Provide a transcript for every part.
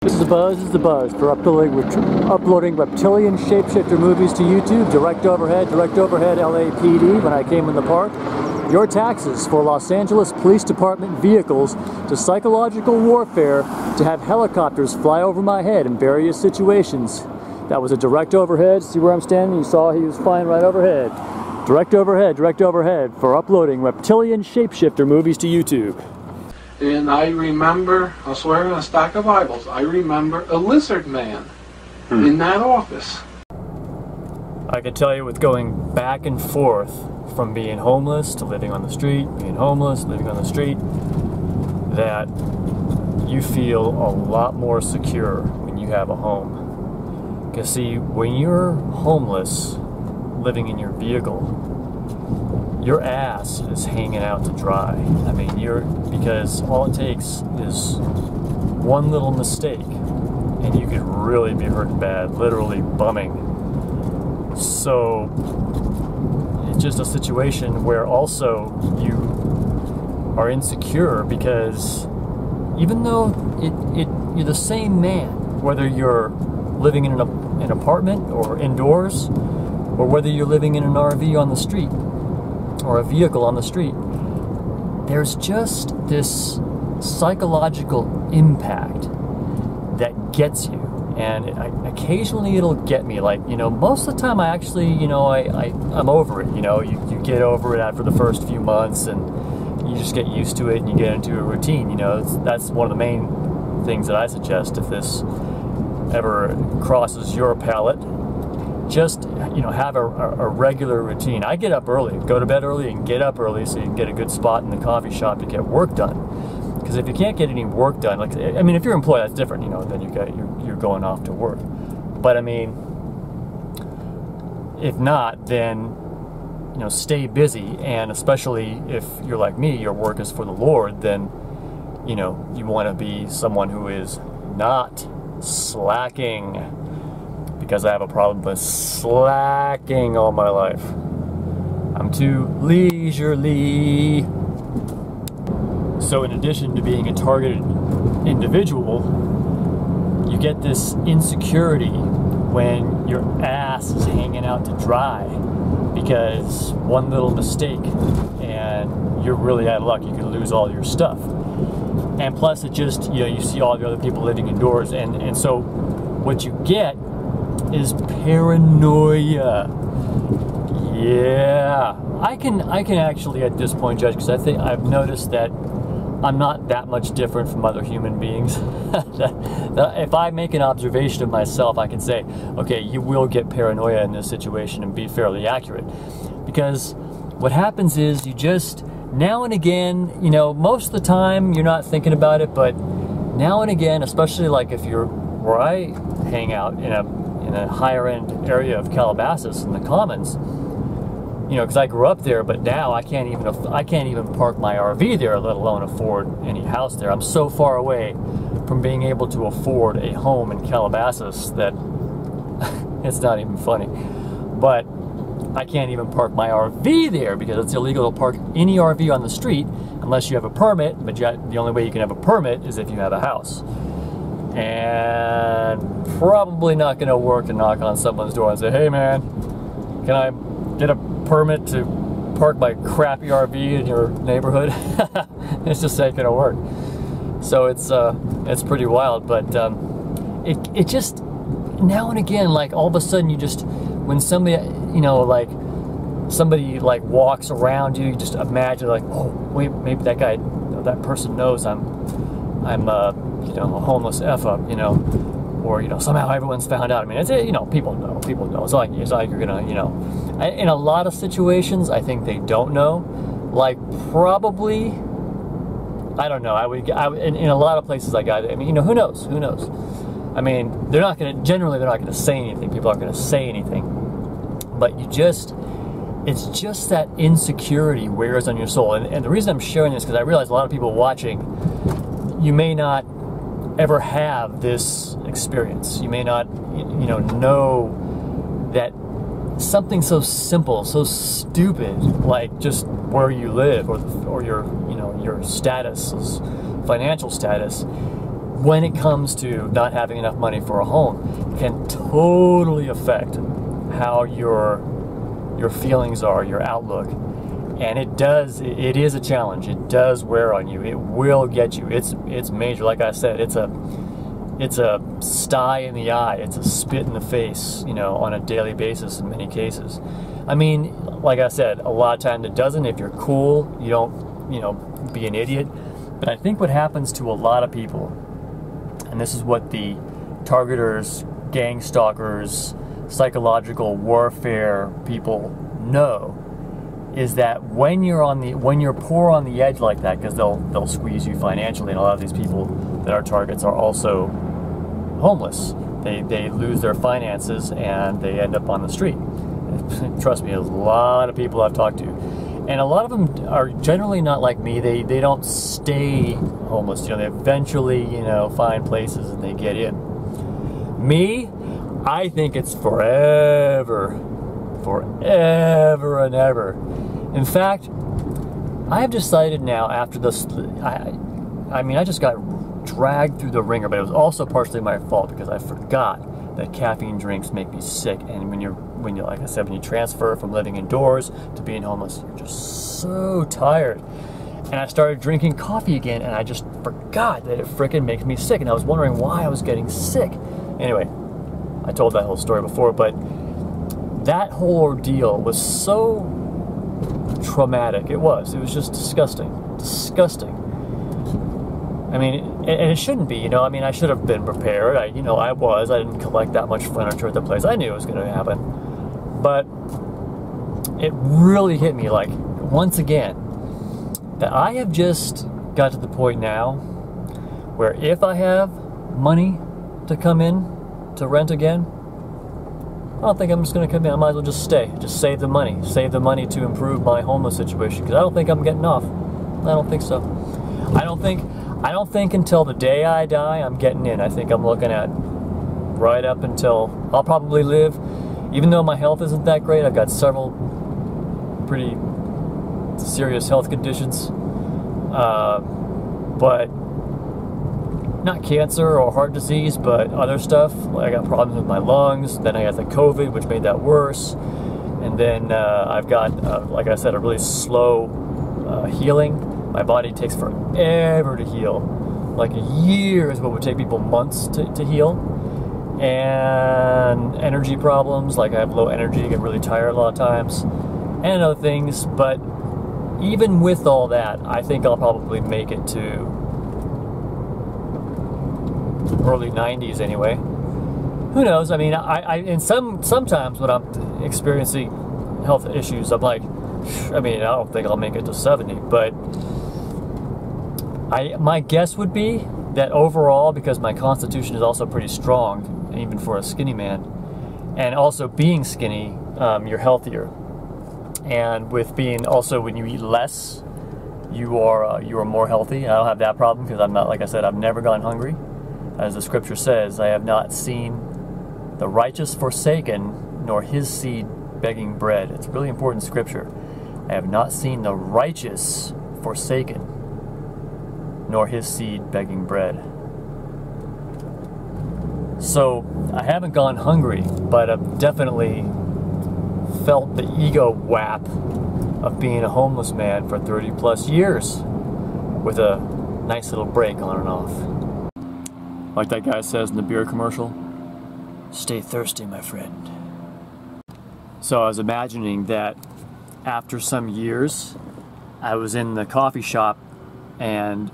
This is the buzz for uploading reptilian shapeshifter movies to YouTube. Direct overhead, LAPD when I came in the park. Your taxes for Los Angeles Police Department vehicles to psychological warfare to have helicopters fly over my head in various situations. That was a direct overhead. See where I'm standing? You saw he was flying right overhead. Direct overhead for uploading reptilian shapeshifter movies to YouTube. And I remember, I'll swear on a stack of Bibles, I remember a lizard man in that office. I can tell you with going back and forth from being homeless to living on the street, being homeless, living on the street, that you feel a lot more secure when you have a home. Because see, when you're homeless, living in your vehicle, your ass is hanging out to dry. I mean, because all it takes is one little mistake and you could really be hurt bad, literally bumming. So it's just a situation where also you are insecure, because even though you're the same man, whether you're living in an apartment or indoors, or whether you're living in an RV on the street, or a vehicle on the street, there's just this psychological impact that gets you. And occasionally it'll get me, like, you know, most of the time I actually, you know, I'm over it, you know, you get over it after the first few months and you just get used to it and you get into a routine, you know. That's one of the main things that I suggest if this ever crosses your palate. Just, you know, have a regular routine. I get up early, go to bed early and get up early so you can get a good spot in the coffee shop to get work done. Because if you can't get any work done, like, I mean, if you're employed, that's different, you know, then you're going off to work. But I mean, if not, then, you know, stay busy. And especially if you're like me, your work is for the Lord, then, you know, you want to be someone who is not slacking. Because I have a problem with slacking all my life. I'm too leisurely. So in addition to being a targeted individual, you get this insecurity when your ass is hanging out to dry because one little mistake and you're really out of luck. You could lose all your stuff. And plus it just, you know, you see all the other people living indoors, and so what you get is paranoia. Yeah, I can actually at this point judge, because I think I've noticed that I'm not that much different from other human beings. If I make an observation of myself, I can say, okay, you will get paranoia in this situation, and be fairly accurate. Because what happens is you just, now and again, you know, most of the time you're not thinking about it, but now and again, especially like if you're where I hang out in a higher end area of Calabasas in the Commons, you know, because I grew up there, but now I can't even park my RV there, let alone afford any house there. I'm so far away from being able to afford a home in Calabasas that it's not even funny. But I can't even park my RV there because it's illegal to park any RV on the street unless you have a permit, but the only way you can have a permit is if you have a house. And probably not going to work to knock on someone's door and say, hey man, can I get a permit to park my crappy RV in your neighborhood? It's just ain't going to work. So it's pretty wild, but it just, now and again, like all of a sudden you just, when somebody, you know, like somebody like walks around you, you just imagine like, oh wait, maybe that guy, that person knows I'm you know, a homeless F-up, you know, or, you know, somehow everyone's found out. I mean, it's, you know, people know. It's like you're gonna, you know, in a lot of situations, I think they don't know. Like, probably, I don't know, in a lot of places I mean, you know, who knows? I mean, generally they're not gonna say anything. People aren't gonna say anything. But it's just that insecurity wears on your soul. And the reason I'm sharing this, because I realize a lot of people watching, you may not ever have this experience. You may not, you know that something so simple, so stupid, like just where you live or your, you know, your status, financial status, when it comes to not having enough money for a home, can totally affect how your feelings are, your outlook. And it is a challenge. It does wear on you. It will get you. It's major. Like I said, it's a sty in the eye. It's a spit in the face, you know, on a daily basis in many cases. I mean, like I said, a lot of times it doesn't. If you're cool, you don't, you know, be an idiot. But I think what happens to a lot of people, and this is what the targeters, gang stalkers, psychological warfare people know, is that when you're poor on the edge like that, because they'll squeeze you financially, and a lot of these people that are targets are also homeless. They lose their finances and they end up on the street. Trust me, there's a lot of people I've talked to, and a lot of them are generally not like me. They don't stay homeless. You know, they eventually, you know, find places and they get in. Me, I think it's forever and ever. In fact, I have decided now after this, I mean, I just got dragged through the ringer, but it was also partially my fault because I forgot that caffeine drinks make me sick. And when you like I said, when you transfer from living indoors to being homeless, you're just so tired. And I started drinking coffee again, and I just forgot that it frickin' makes me sick. And I was wondering why I was getting sick. Anyway, I told that whole story before, but that whole ordeal was so traumatic. It was just disgusting. Disgusting. I mean, and it shouldn't be, you know. I mean, I should have been prepared. I didn't collect that much furniture at the place. I knew it was going to happen. But it really hit me, like, once again, that I have just got to the point now where if I have money to come in to rent again, I don't think I'm just going to come in. I might as well just stay. Just save the money. Save the money to improve my homeless situation, because I don't think I'm getting off. I don't think so. I don't think until the day I die I'm getting in. I think I'm looking at right up until I'll probably live. Even though my health isn't that great, I've got several pretty serious health conditions. But not cancer or heart disease, but other stuff. I got problems with my lungs. Then I got the COVID, which made that worse. And then I've got, like I said, a really slow healing. My body takes forever to heal. Like a year is what would take people months to heal. And energy problems, like I have low energy, get really tired a lot of times, and other things. But even with all that, I think I'll probably make it to early 90s anyway. Who knows? I mean, and sometimes when I'm experiencing health issues, I'm like, I mean, I don't think I'll make it to 70, but my guess would be that overall, because my constitution is also pretty strong, even for a skinny man, and also being skinny, you're healthier. And with being also, when you eat less, you are more healthy. I don't have that problem because I'm not, like I said, I've never gone hungry. As the scripture says, I have not seen the righteous forsaken, nor his seed begging bread. It's really important scripture. I have not seen the righteous forsaken, nor his seed begging bread. So I haven't gone hungry, but I've definitely felt the ego whap of being a homeless man for 30 plus years, with a nice little break on and off. Like that guy says in the beer commercial, stay thirsty, my friend. So I was imagining that after some years, I was in the coffee shop and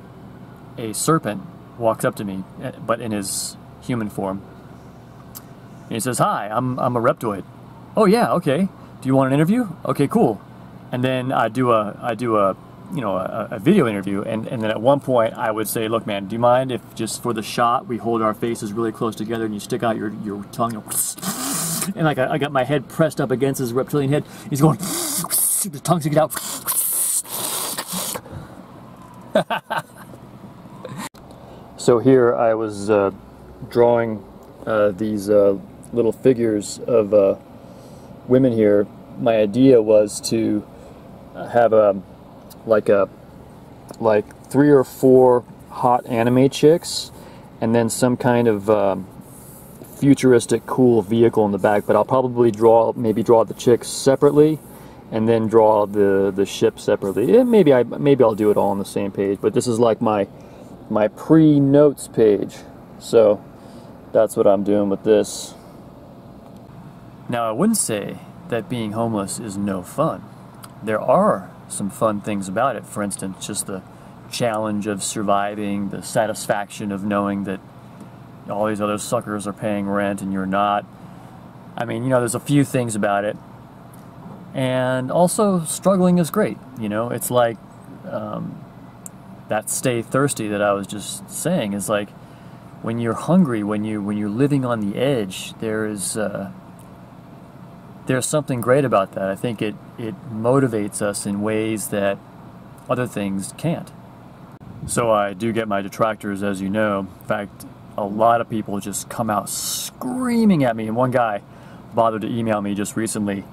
a serpent walks up to me, but in his human form. And he says, hi, I'm a reptoid. Oh yeah, okay. Do you want an interview? Okay, cool. And then I do a video interview, and then at one point I would say, look man, do you mind if just for the shot we hold our faces really close together and you stick out your tongue, and like I got my head pressed up against his reptilian head. He's going, the tongue sticking out. So here I was drawing these little figures of women here. My idea was to have like 3 or 4 hot anime chicks, and then some kind of futuristic cool vehicle in the back, but I'll probably maybe draw the chicks separately and then draw the ship separately. Maybe I'll do it all on the same page, but this is like my pre-notes page, so that's what I'm doing with this. Now, I wouldn't say that being homeless is no fun. There are some fun things about it. For instance, just the challenge of surviving, the satisfaction of knowing that all these other suckers are paying rent and you're not. I mean, you know, there's a few things about it. And also, struggling is great. You know, it's like that stay thirsty that I was just saying is like when you're hungry, when you're living on the edge, there's something great about that. I think it motivates us in ways that other things can't. So I do get my detractors, as you know. In fact, a lot of people just come out screaming at me. And one guy bothered to email me just recently,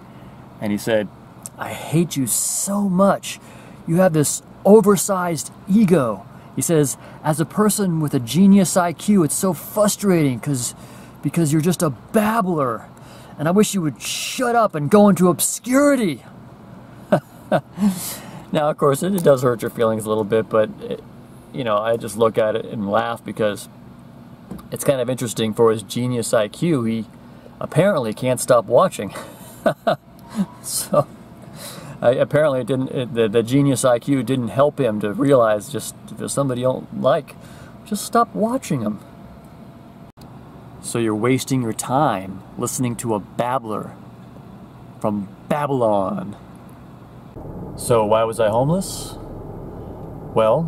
and he said, "I hate you so much. You have this oversized ego." He says, "As a person with a genius IQ, it's so frustrating because you're just a babbler. And I wish you would shut up and go into obscurity." Now, of course, it does hurt your feelings a little bit, but, you know, I just look at it and laugh because it's kind of interesting. For his genius IQ, he apparently can't stop watching. So, apparently it didn't. The genius IQ didn't help him to realize just if there's somebody you don't like, just stop watching them. So you're wasting your time listening to a babbler from Babylon. So why was I homeless? Well,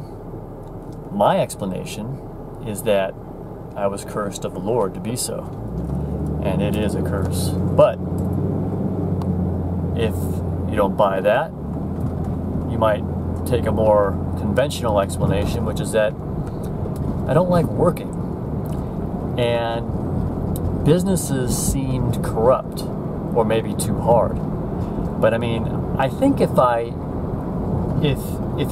my explanation is that I was cursed of the Lord to be so. And it is a curse. But if you don't buy that, you might take a more conventional explanation, which is that I don't like working. And businesses seemed corrupt, or maybe too hard. But I mean, I think if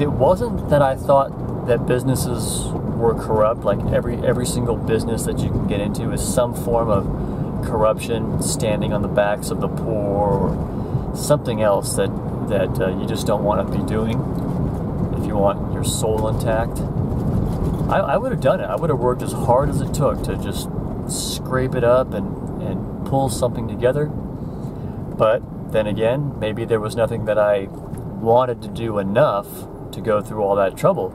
it wasn't that I thought that businesses were corrupt, like every single business that you can get into is some form of corruption, standing on the backs of the poor, or something else that you just don't want to be doing if you want your soul intact. I would have done it. I would have worked as hard as it took to just scrape it up and pull something together. But then again, maybe there was nothing that I wanted to do enough to go through all that trouble.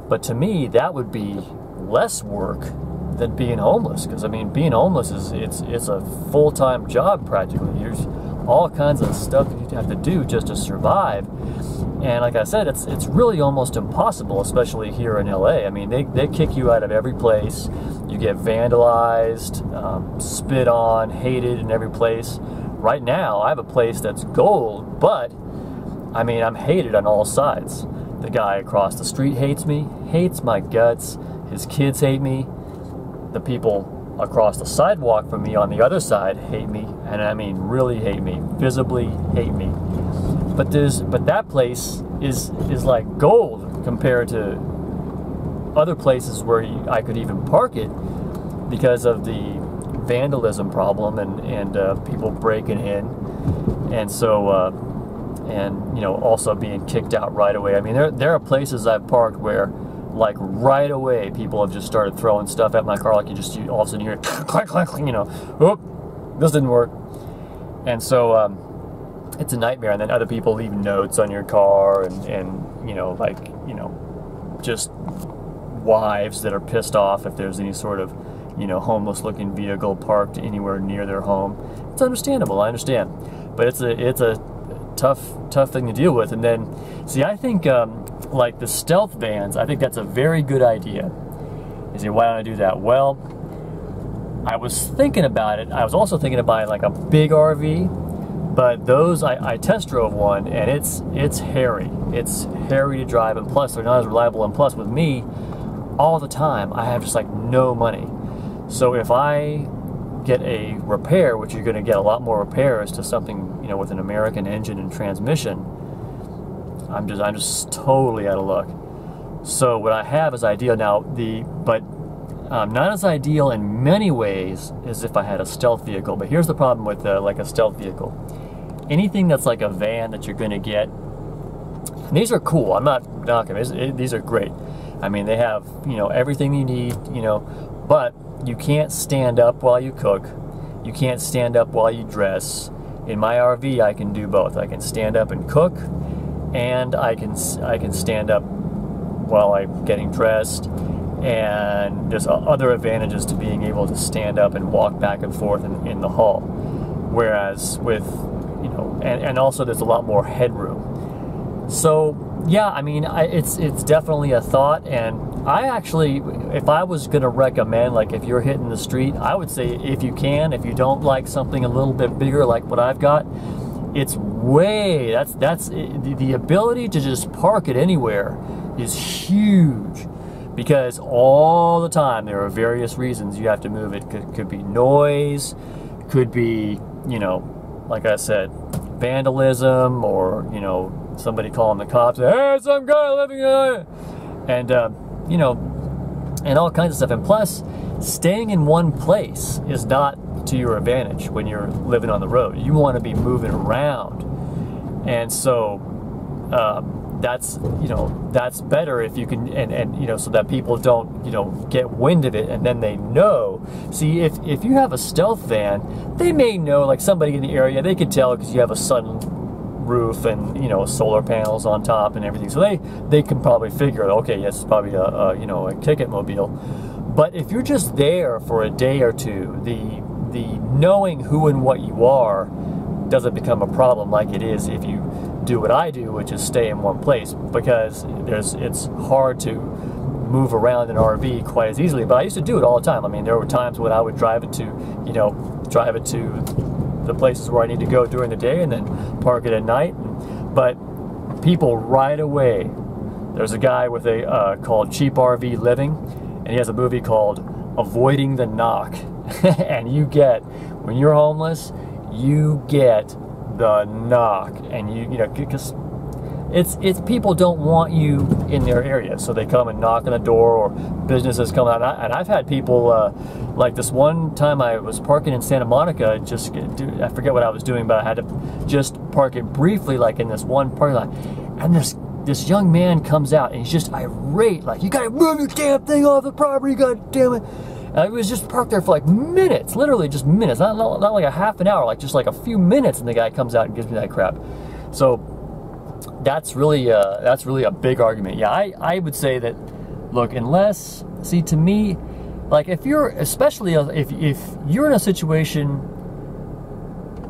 But to me, that would be less work than being homeless. Because I mean, being homeless it's a full-time job practically. There's all kinds of stuff that you have to do just to survive. And like I said, it's really almost impossible, especially here in LA. I mean, they kick you out of every place. You get vandalized, spit on, hated in every place. Right now, I have a place that's gold, but I mean, I'm hated on all sides. The guy across the street hates me, hates my guts. His kids hate me. The people across the sidewalk from me on the other side hate me, and I mean really hate me, visibly hate me. But that place is like gold compared to other places where I could even park it because of the vandalism problem and people breaking in, and so and you know, also being kicked out right away. I mean, there are places I've parked where like right away people have just started throwing stuff at my car, like you all of a sudden you hear clank clank clank, you know, whoop, this didn't work. And so it's a nightmare. And then other people leave notes on your car, and you know, like, you know, just wives that are pissed off if there's any sort of, you know, homeless looking vehicle parked anywhere near their home. It's understandable, I understand, but it's a tough thing to deal with. And then, see, I think like the stealth vans, I think that's a very good idea. You say, why don't I do that? Well, I was thinking about it. I was also thinking of buying like a big RV, but those, I test drove one, and it's hairy. It's hairy to drive, and plus they're not as reliable, and plus with me, all the time, I have just like no money. So if I get a repair, which you're going to get a lot more repairs to something, you know, with an American engine and transmission, I'm just totally out of luck. So what I have is ideal now. But not as ideal in many ways as if I had a stealth vehicle. But here's the problem with like a stealth vehicle. Anything that's like a van that you're going to get, these are cool. I'm not knocking them. These are great. I mean, they have, you know, everything you need, you know, but you can't stand up while you cook. You can't stand up while you dress. In my RV, I can do both. I can stand up and cook, and I can stand up while I'm getting dressed. And there's other advantages to being able to stand up and walk back and forth in the hall. Whereas with, you know, and also there's a lot more headroom. So yeah, I mean, it's definitely a thought. And I actually, if I was going to recommend, like if you're hitting the street, I would say if you can, if you don't like something a little bit bigger like what I've got, it's that's the ability to just park it anywhere is huge. Because all the time there are various reasons you have to move it. Could be noise, could be, you know, like I said, vandalism, or, you know, somebody calling the cops, hey, some guy living here, and you know, and all kinds of stuff. And plus, staying in one place is not to your advantage when you're living on the road. You want to be moving around, and so that's, you know, that's better if you can, and you know, so that people don't, you know, get wind of it, and then they know. See, if you have a stealth van, they may know, like somebody in the area, they could tell because you have a sunroof and, you know, solar panels on top and everything, so they can probably figure, okay, yes, it's probably a you know, a ticket mobile. But if you're just there for a day or two, the knowing who and what you are doesn't become a problem like it is if you do what I do, which is stay in one place, because it's hard to move around an RV quite as easily. But I used to do it all the time. I mean, there were times when I would drive it to, you know, drive it to the places where I need to go during the day and then park it at night. But people right away, there's a guy with a called Cheap RV Living, and he has a movie called Avoiding the Knock. And you get, when you're homeless, you get the knock, and you know, because it's people don't want you in their area, so they come and knock on the door, or businesses come out. And I've had people, like this one time I was parking in Santa Monica, I forget what I was doing, but I had to just park it briefly, like in this one parking lot, and this young man comes out, and he's just irate, like, you gotta move your damn thing off the property, god damn it. I was just parked there for like minutes, literally just minutes, not like a half an hour, like just like a few minutes, and the guy comes out and gives me that crap. So that's really a big argument. Yeah, I would say that, look, unless, see, to me, like if you're, especially if you're in a situation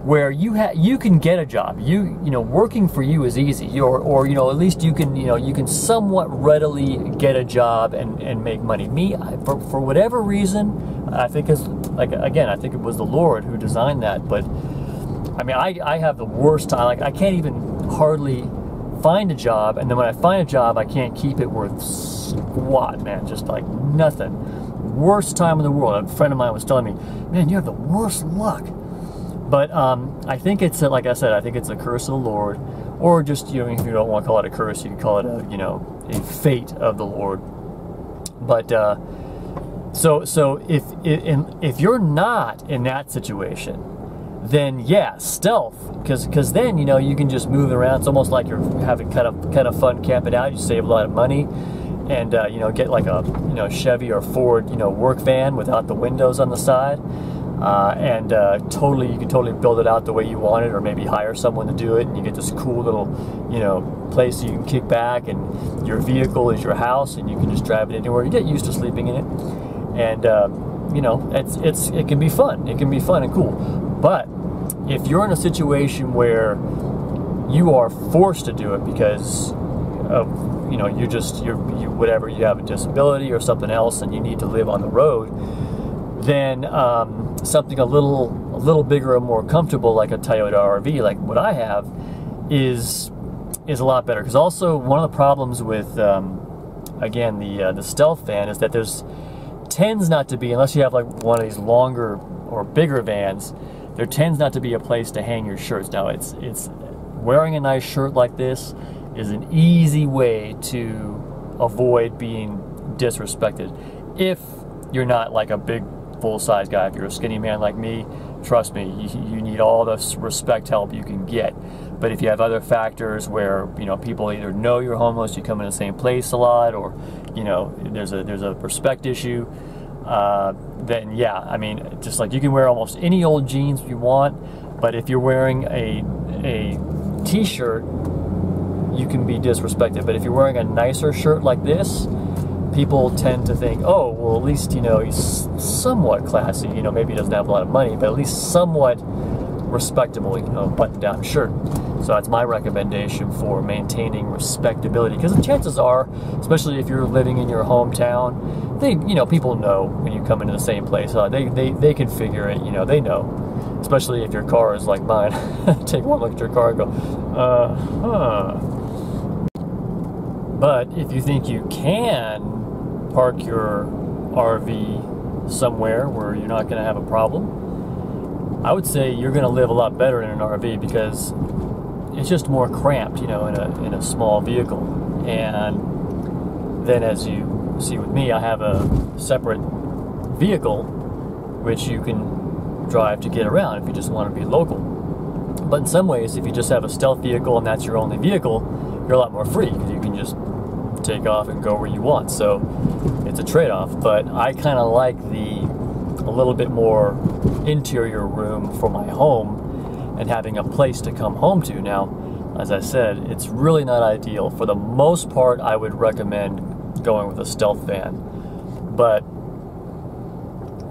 where you can get a job, you know, working for you is easy, or you know, at least you can somewhat readily get a job and make money. For whatever reason, I think it's like, again, I think it was the Lord who designed that. But I mean, I have the worst time. Like, I can't even hardly find a job, and then when I find a job, I can't keep it worth squat, man, just like nothing. Worst time in the world. A friend of mine was telling me, man, you have the worst luck. But I think it's, like I said, I think it's a curse of the Lord, or just, you know, if you don't want to call it a curse, you can call it a, you know, a fate of the Lord. But so if you're not in that situation, then yeah, stealth, because then, you know, you can just move around. It's almost like you're having kind of fun camping out. You save a lot of money, and you know, get like a, you know, Chevy or Ford, you know, work van without the windows on the side. And you can totally build it out the way you want it, or maybe hire someone to do it, and you get this cool little, you know, place you can kick back, and your vehicle is your house, and you can just drive it anywhere. You get used to sleeping in it, and you know, it can be fun. It can be fun and cool. But if you're in a situation where you are forced to do it because of, you know, whatever, you have a disability or something else, and you need to live on the road, then something a little bigger and more comfortable, like a Toyota RV, like what I have, is a lot better. Because also, one of the problems with again, the stealth van is that tends not to be, unless you have like one of these longer or bigger vans, there tends not to be a place to hang your shirts. Now, it's wearing a nice shirt like this is an easy way to avoid being disrespected. If you're not like a big full-size guy. If you're a skinny man like me, trust me, you need all the respect help you can get. But if you have other factors where, you know, people either know you're homeless, you come in the same place a lot, or, you know, there's a respect issue, then yeah, I mean, just like you can wear almost any old jeans you want, but if you're wearing a t-shirt, you can be disrespected. But if you're wearing a nicer shirt like this, people tend to think, oh, well, at least, you know, he's somewhat classy. You know, maybe he doesn't have a lot of money, but at least somewhat respectable, you know, button-down shirt. So that's my recommendation for maintaining respectability. Because the chances are, especially if you're living in your hometown, you know, people know when you come into the same place. They can figure it, you know, they know. Especially if your car is like mine. Take one look at your car and go, But if you think you can park your RV somewhere where you're not going to have a problem, I would say you're going to live a lot better in an RV, because it's just more cramped, you know, in a small vehicle. And then, as you see with me, I have a separate vehicle which you can drive to get around if you just want to be local. But in some ways, if you just have a stealth vehicle and that's your only vehicle, you're a lot more free, because you can just take off and go where you want. So it's a trade-off. But I kind of like a little bit more interior room for my home and having a place to come home to. Now, as I said, it's really not ideal. For the most part, I would recommend going with a stealth van. But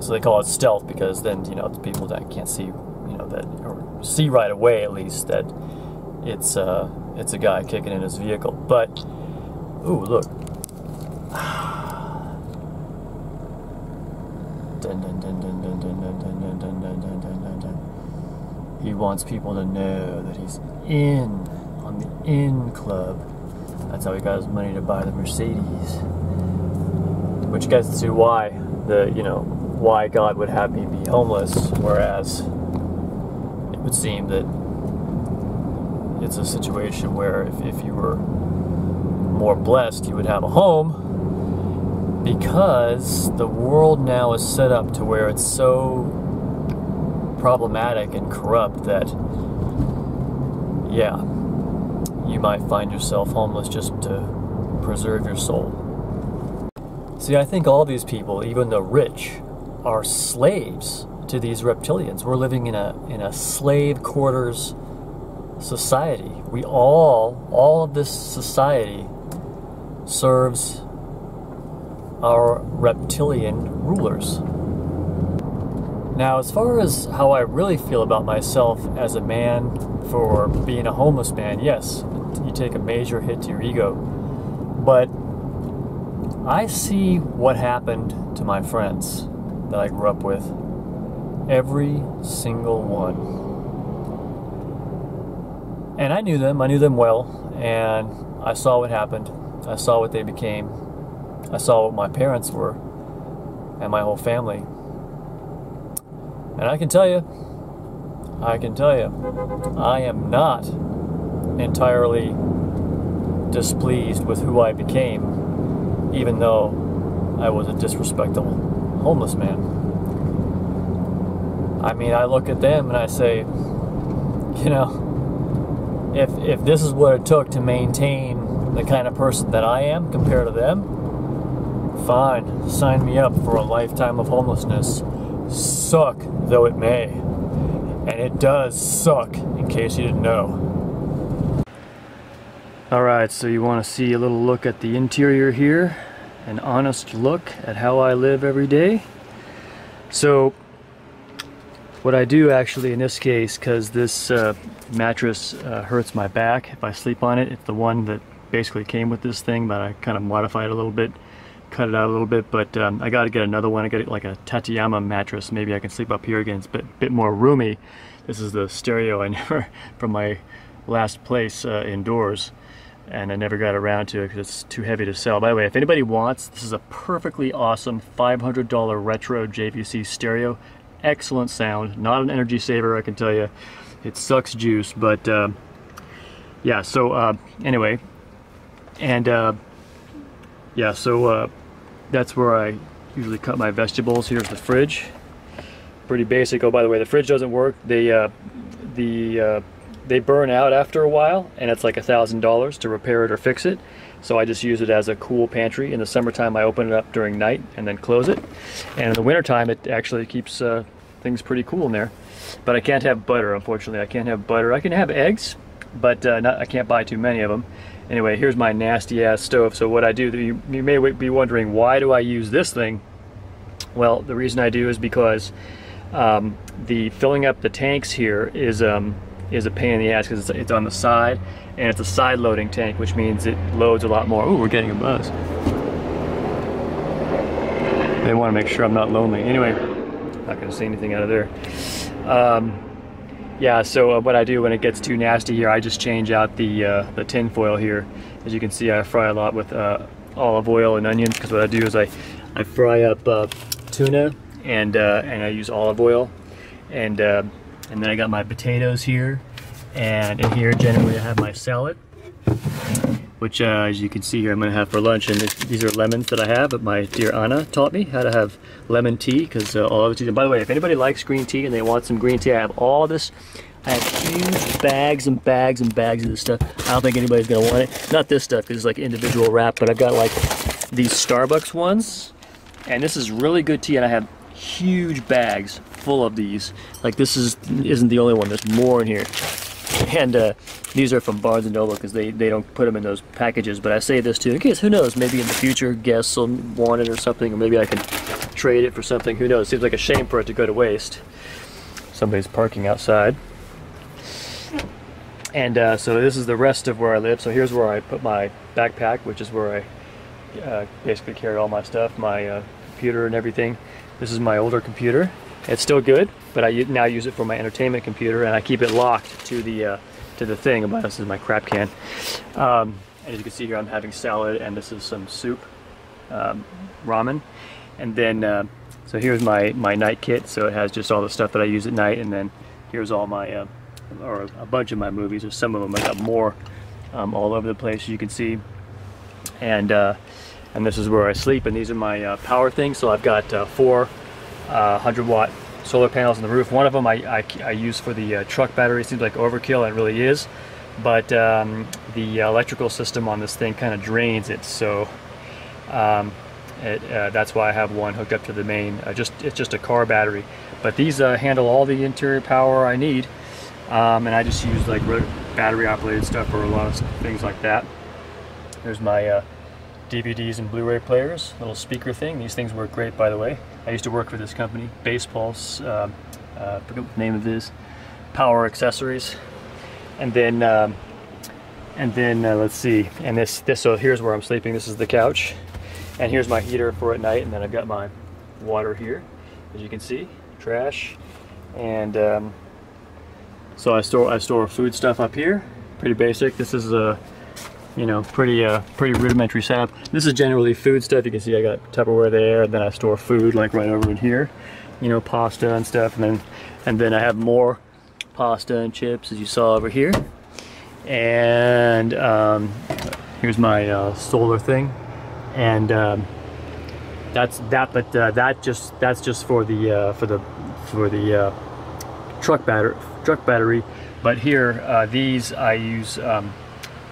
so they call it stealth because then, you know, it's people that can't see, you know, that, or see right away at least, that it's a guy kicking in his vehicle. But ooh, look. Dun, dun, dun, dun, dun, dun, dun, dun, dun, dun, dun, dun, dun, dun. He wants people to know that he's on the in club. That's how he got his money to buy the Mercedes. Which gets to why God would have me be homeless, whereas it would seem that it's a situation where if you were more blessed, you would have a home, because the world now is set up to where it's so problematic and corrupt that, yeah, you might find yourself homeless just to preserve your soul. See, I think all these people, even the rich, are slaves to these reptilians. We're living in a slave quarters society. We all of this society serves our reptilian rulers. Now, as far as how I really feel about myself as a man for being a homeless man, yes, you take a major hit to your ego. But I see what happened to my friends that I grew up with. Every single one. And I knew them well, and I saw what happened. I saw what they became. I saw what my parents were, and my whole family. And I can tell you, I am not entirely displeased with who I became, even though I was a disrespectful homeless man. I mean, I look at them and I say, you know, if this is what it took to maintain the kind of person that I am compared to them, fine, sign me up for a lifetime of homelessness, suck though it may. And it does suck, in case you didn't know. Alright, so you want to see a little look at the interior here, an honest look at how I live every day. So what I do actually in this case, because this mattress hurts my back if I sleep on it. It's the one that basically came with this thing, but I kind of modified it a little bit, cut it out a little bit. But I got to get another one. I got like a Tateyama mattress. Maybe I can sleep up here again. It's a bit more roomy. This is the stereo I never from my last place indoors, and I never got around to it because it's too heavy to sell. By the way, if anybody wants, this is a perfectly awesome $500 retro JVC stereo. Excellent sound, not an energy saver, I can tell you. It sucks juice, but yeah, so anyway, and yeah, so that's where I usually cut my vegetables. Here's the fridge. Pretty basic. Oh, by the way, the fridge doesn't work. They burn out after a while, and it's like $1,000 to repair it or fix it. So I just use it as a cool pantry. In the summertime, I open it up during night and then close it. And in the wintertime, it actually keeps things pretty cool in there. But I can't have butter, unfortunately. I can't have butter. I can have eggs, but I can't buy too many of them. Anyway, here's my nasty ass stove. So what I do, you may be wondering, why do I use this thing? Well, the reason I do is because the filling up the tanks here is a pain in the ass, because it's on the side, and it's a side loading tank, which means it loads a lot more. Ooh, we're getting a buzz. They want to make sure I'm not lonely. Anyway, not going to see anything out of there. Yeah, so what I do when it gets too nasty here, I just change out the tin foil here. As you can see, I fry a lot with olive oil and onions, because what I do is I fry up tuna and I use olive oil, and then I got my potatoes here, and in here generally I have my salad, which as you can see here I'm going to have for lunch. And these are lemons that I have, but my dear Anna taught me how to have lemon tea, because all other teas. And by the way, if anybody likes green tea and they want some green tea, I have all this. I have huge bags and bags and bags of this stuff. I don't think anybody's going to want it. Not this stuff, because it's like individual wrap, but I've got like these Starbucks ones, and this is really good tea, and I have huge bags full of these. Like this isn't the only one, there's more in here. And these are from Barnes & Noble, because they don't put them in those packages. But I say this too, in case, who knows, maybe in the future guests will want it or something, or maybe I can trade it for something, who knows. Seems like a shame for it to go to waste. Somebody's parking outside. And so this is the rest of where I live. So here's where I put my backpack, which is where I basically carry all my stuff, my computer and everything. This is my older computer. It's still good, but I now use it for my entertainment computer, and I keep it locked to the thing. But this is my crap can. And as you can see here, I'm having salad, and this is some soup, ramen. And then, so here's my night kit. So it has just all the stuff that I use at night, and then here's all my, or a bunch of my movies, or some of them. I got more all over the place, as you can see. And this is where I sleep, and these are my power things. So I've got 4 100-watt solar panels on the roof. One of them I use for the truck battery. It seems like overkill, it really is, but the electrical system on this thing kind of drains it, so that's why I have one hooked up to the main. It's just a car battery, but these handle all the interior power I need, and I just use like battery operated stuff for a lot of things like that. There's my DVDs and Blu-ray players, little speaker thing. These things work great, by the way. I used to work for this company, Bass Pulse, I forget what the name of it is, Power Accessories. And then let's see, and this, so here's where I'm sleeping. This is the couch, and here's my heater for at night, and then I've got my water here, as you can see, trash, and so I store food stuff up here. Pretty basic. This is a you know, pretty rudimentary setup. This is generally food stuff. You can see I got Tupperware there, and then I store food like right over in here, you know, pasta and stuff, and then I have more pasta and chips, as you saw over here. And here's my solar thing, and that's just for the truck battery. But here, these I use.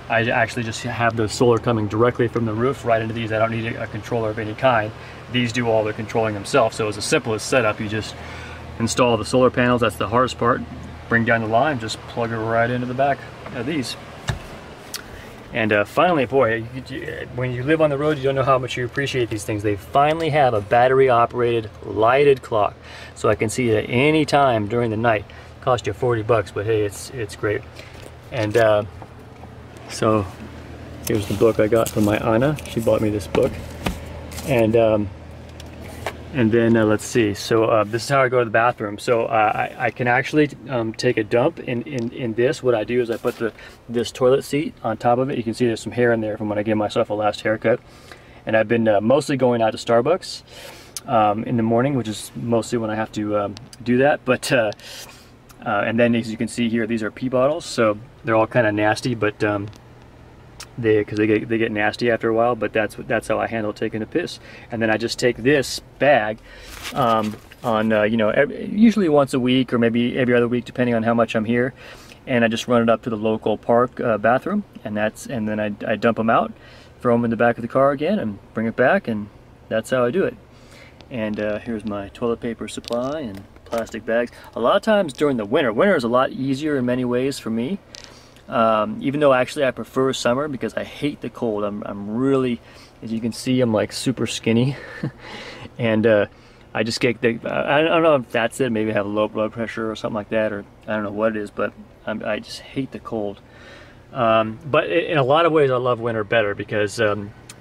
I actually just have the solar coming directly from the roof right into these. I don't need a controller of any kind. These do all the controlling themselves. So it's the simplest setup. You just install the solar panels. That's the hardest part. Bring down the line, just plug it right into the back of these. And finally, boy, when you live on the road, you don't know how much you appreciate these things. They finally have a battery-operated lighted clock, so I can see it at any time during the night. Cost you $40, but hey, it's great. And so here's the book I got from my Anna. She bought me this book. And then let's see. So this is how I go to the bathroom. So I can actually take a dump in this. What I do is I put this toilet seat on top of it. You can see there's some hair in there from when I gave myself a last haircut. And I've been mostly going out to Starbucks in the morning, which is mostly when I have to do that. But and then, as you can see here, these are pee bottles. So they're all kind of nasty, but because they get nasty after a while. But that's how I handle taking a piss. And then I just take this bag on you know, usually once a week or maybe every other week, depending on how much I'm here. And I just run it up to the local park bathroom, and then I dump them out, throw them in the back of the car again, and bring it back, and that's how I do it. And here's my toilet paper supply and plastic bags. A lot of times during the winter is a lot easier in many ways for me. Even though actually I prefer summer because I hate the cold. I'm really, as you can see, I'm like super skinny, and I just get I don't know if that's it. Maybe I have low blood pressure or something like that, or I don't know what it is, but I just hate the cold. But in a lot of ways I love winter better because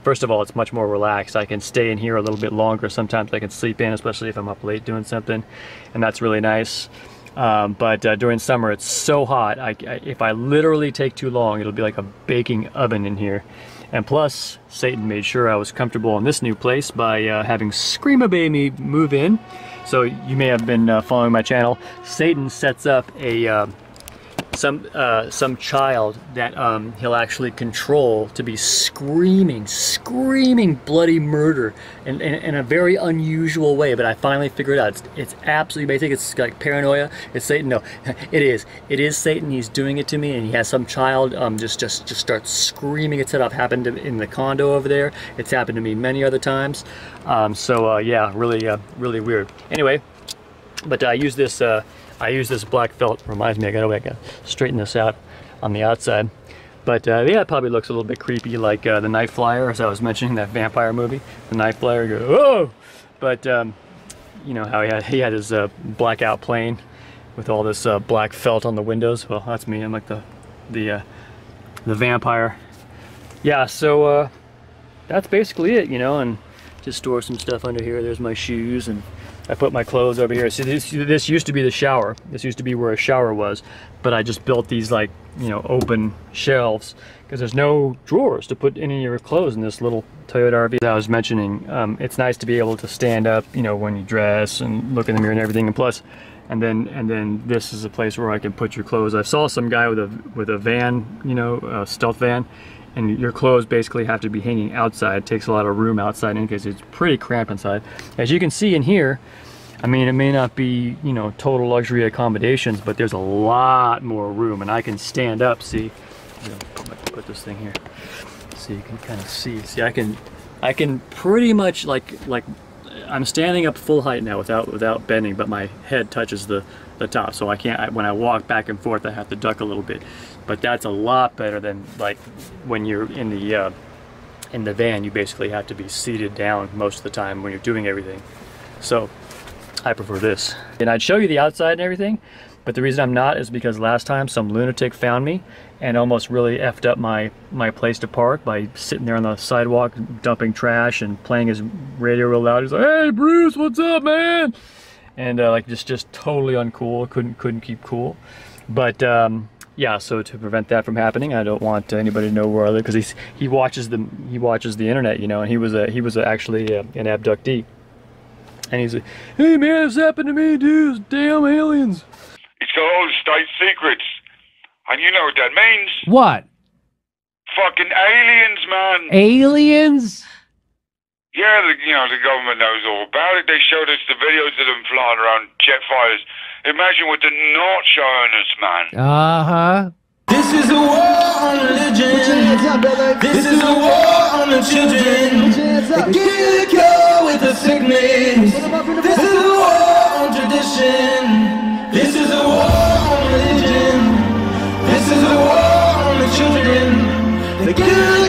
first of all, it's much more relaxed. I can stay in here a little bit longer. Sometimes I can sleep in, especially if I'm up late doing something, and that's really nice. But during summer it's so hot, if I literally take too long, it'll be like a baking oven in here. And plus, Satan made sure I was comfortable in this new place by having Screamababy move in. So you may have been following my channel. Satan sets up a some child that he'll actually control to be screaming bloody murder in a very unusual way. But I finally figured it out. It's absolutely, you may think it's like paranoia. It's Satan. No, it is Satan. He's doing it to me, and he has some child just starts screaming its head off. Happened in the condo over there. It's happened to me many other times. Yeah, really weird. Anyway, but I use this black felt. Reminds me, I gotta straighten this out on the outside. But yeah, it probably looks a little bit creepy, like the Night Flyer, as I was mentioning, that vampire movie. The Night Flyer, you go, whoa! But you know how he had his blackout plane with all this black felt on the windows. Well, that's me. I'm like the vampire. Yeah, so that's basically it, you know. And just store some stuff under here. There's my shoes, and I put my clothes over here. See, this used to be the shower. This used to be where a shower was, but I just built these, like, you know, open shelves because there's no drawers to put any of your clothes in this little Toyota RV. As I was mentioning, it's nice to be able to stand up, you know, when you dress and look in the mirror and everything. And plus, and then this is a place where I can put your clothes. I saw some guy with a van, you know, a stealth van, and your clothes basically have to be hanging outside. It takes a lot of room outside in case it's pretty cramped inside. As you can see in here, I mean, it may not be, you know, total luxury accommodations, but there's a lot more room, and I can stand up. See, you know, put this thing here, so you can kind of see. See, I can pretty much like I'm standing up full height now without bending, but my head touches the top, so I can't. When I walk back and forth, I have to duck a little bit. But that's a lot better than like when you're in the van. You basically have to be seated down most of the time when you're doing everything. So I prefer this. And I'd show you the outside and everything, but the reason I'm not is because last time some lunatic found me and almost really effed up my place to park by sitting there on the sidewalk dumping trash and playing his radio real loud. He's like, "Hey Bruce, what's up, man?" And like just totally uncool. Couldn't keep cool. But yeah, so to prevent that from happening, I don't want anybody to know where I live, because he watches the internet, you know, and he was actually an abductee. And he's like, "Hey man, this happened to me, dude. It's damn aliens." It's got all the state secrets. And you know what that means? What? Fucking aliens, man. Aliens? Yeah, the government knows all about it. They showed us the videos of them flying around jet fighters. Imagine what they're not showing us, man. Uh-huh. This is a war on religion. This is a war on the children. They kill the cure with the sickness. This is a war on tradition. This is a war on religion. This is a war on the children. They kill